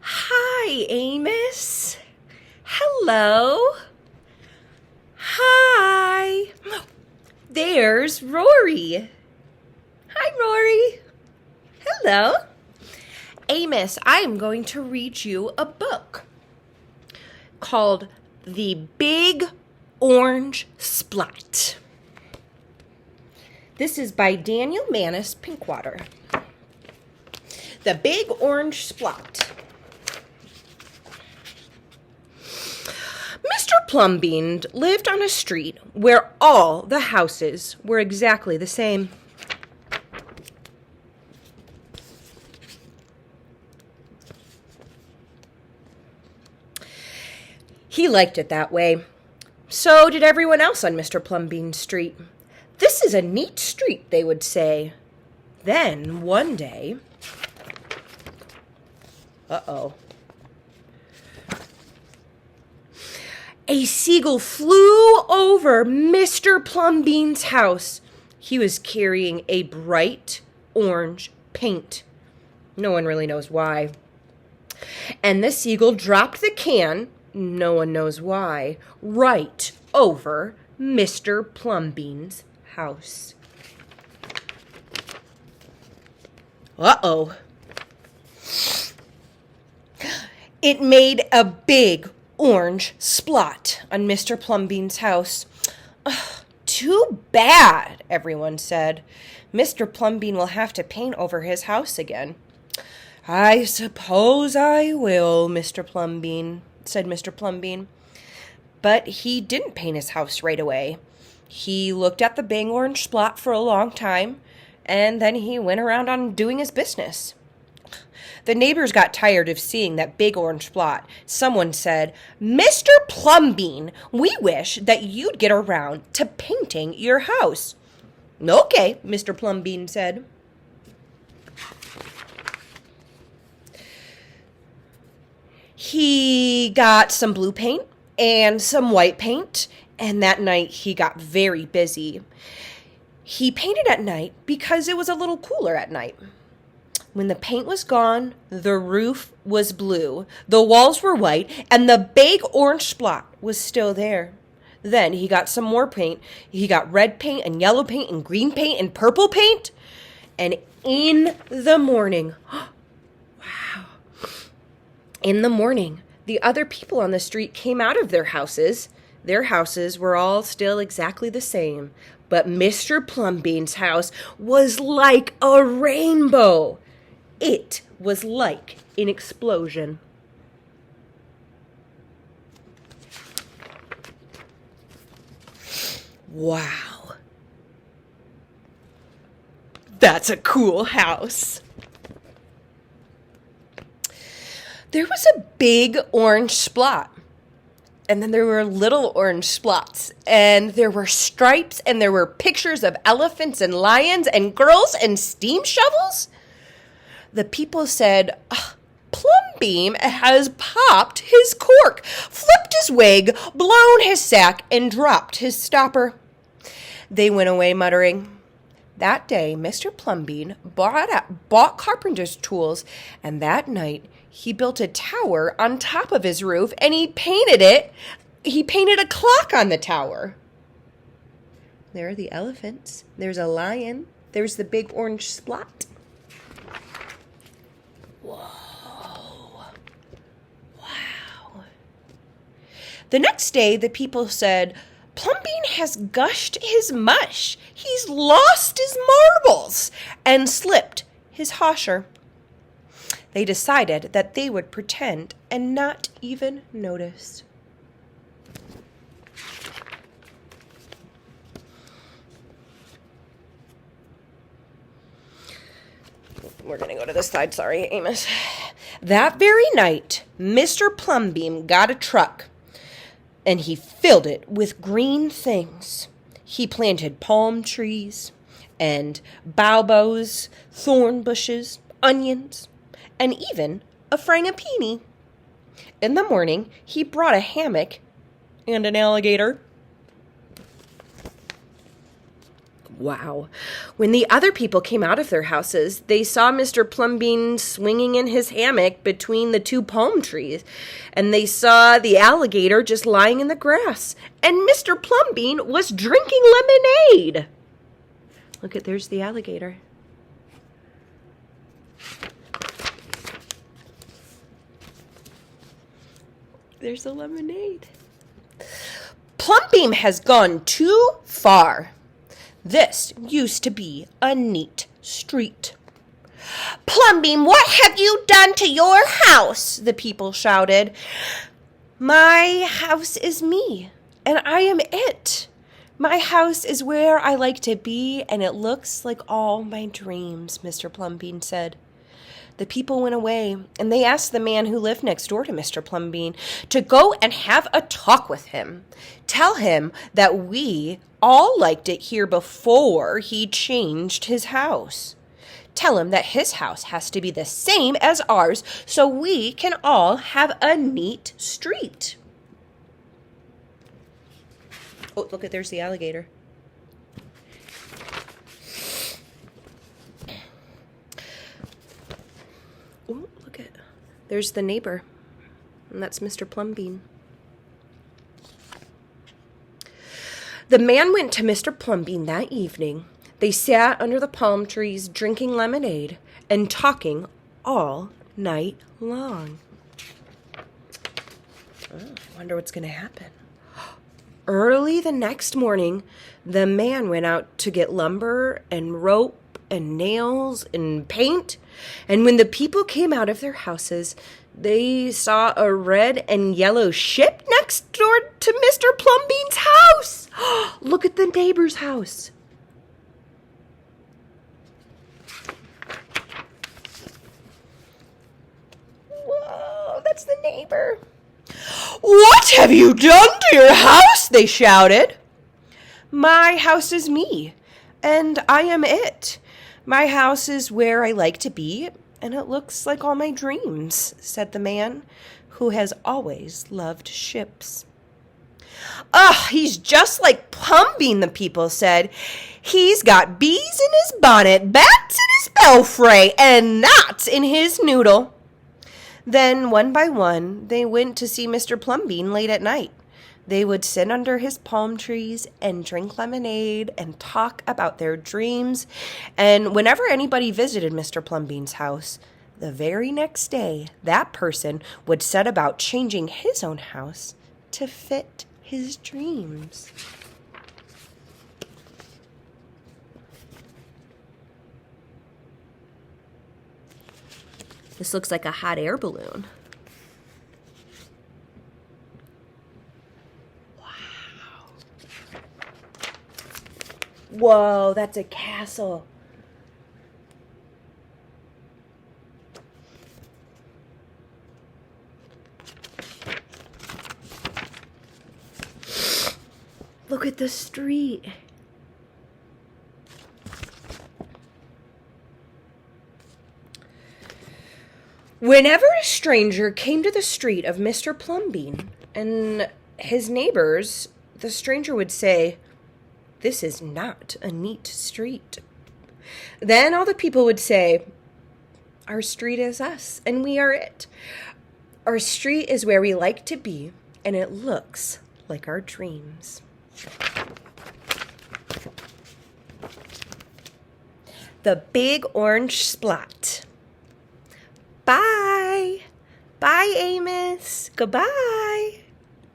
Hi, Amos. Hello. Hi. There's Rory. Hi, Rory. Hello. Amos, I am going to read you a book called The Big Orange Splot. This is by Daniel Manus Pinkwater. The Big Orange Splot. Mr. Plumbean lived on a street where all the houses were exactly the same. He liked it that way. So did everyone else on Mr. Plumbean's street. This is a neat street, they would say. Then, one day... A seagull flew over Mr. Plumbean's house. He was carrying a bright orange paint. No one really knows why. And the seagull dropped the can, no one knows why, right over Mr. Plumbean's house. It made a big orange splot on Mr. Plumbean's house. Too bad, everyone said. Mr. Plumbean will have to paint over his house again. I suppose I will, said Mr. Plumbean. But he didn't paint his house right away. He looked at the big orange splot for a long time, and then he went around on doing his business. The neighbors got tired of seeing that big orange splot. Someone said, Mr. Plumbean, we wish that you'd get around to painting your house. Okay, Mr. Plumbean said. He got some blue paint and some white paint, and that night he got very busy. He painted at night because it was a little cooler at night. When the paint was gone, the roof was blue, the walls were white, and the big orange spot was still there. Then he got some more paint. He got red paint and yellow paint and green paint and purple paint. And in the morning, in the morning, the other people on the street came out of their houses. Their houses were all still exactly the same. But Mr. Plumbean's house was like a rainbow. It was like an explosion. Wow. That's a cool house. There was a big orange splot. And then there were little orange splots. And there were stripes. And there were pictures of elephants and lions and girls and steam shovels. The people said, Plumbean has popped his cork, flipped his wig, blown his sack, and dropped his stopper. They went away muttering. That day, Mr. Plumbean bought carpenter's tools, and that night he built a tower on top of his roof, and he painted a clock on the tower. There are the elephants. There's a lion. There's the big orange splot. Whoa. Wow. The next day, the people said, Plumbean has gushed his mush. He's lost his marbles and slipped his hosher. They decided that they would pretend and not even notice. We're going to go to this side. Sorry, Amos. That very night, Mr. Plumbean got a truck, and he filled it with green things. He planted palm trees and baobabs, thorn bushes, onions, and even a frangipani. In the morning, he brought a hammock and an alligator. Wow. When the other people came out of their houses, they saw Mr. Plumbean swinging in his hammock between the two palm trees, and they saw the alligator just lying in the grass, and Mr. Plumbean was drinking lemonade. Look at, there's the alligator. There's the lemonade. Plumbean has gone too far. This used to be a neat street. Plumbean, what have you done to your house? The people shouted. My house is me, and I am it. My house is where I like to be, and it looks like all my dreams, Mr. Plumbean said. The people went away, and they asked the man who lived next door to Mr. Plumbean to go and have a talk with him. Tell him that we all liked it here before he changed his house. Tell him that his house has to be the same as ours so we can all have a neat street. Oh, look at, there's the alligator. Oh, look at, there's the neighbor, and that's Mr. Plumbean. The man went to Mr. Plumbean that evening. They sat under the palm trees drinking lemonade and talking all night long. Oh, I wonder what's going to happen. Early the next morning, the man went out to get lumber and rope and nails and paint. And when the people came out of their houses, they saw a red and yellow ship next door to Mr. Plumbean's house. Look at the neighbor's house. Whoa, that's the neighbor. What have you done to your house? They shouted. My house is me, and I am it. My house is where I like to be, and it looks like all my dreams, said the man, who has always loved ships. Ugh, he's just like Plumbean, the people said. He's got bees in his bonnet, bats in his belfry, and knots in his noodle. Then, one by one, they went to see Mr. Plumbean late at night. They would sit under his palm trees and drink lemonade and talk about their dreams. And whenever anybody visited Mr. Plumbean's house, the very next day, that person would set about changing his own house to fit his dreams. This looks like a hot air balloon. Wow. Whoa, that's a castle. Look at the street. Whenever a stranger came to the street of Mr. Plumbean and his neighbors, the stranger would say, "This is not a neat street." Then all the people would say, "Our street is us, and we are it. Our street is where we like to be, and it looks like our dreams." The Big Orange Splot. Bye. Bye, Amos. Goodbye.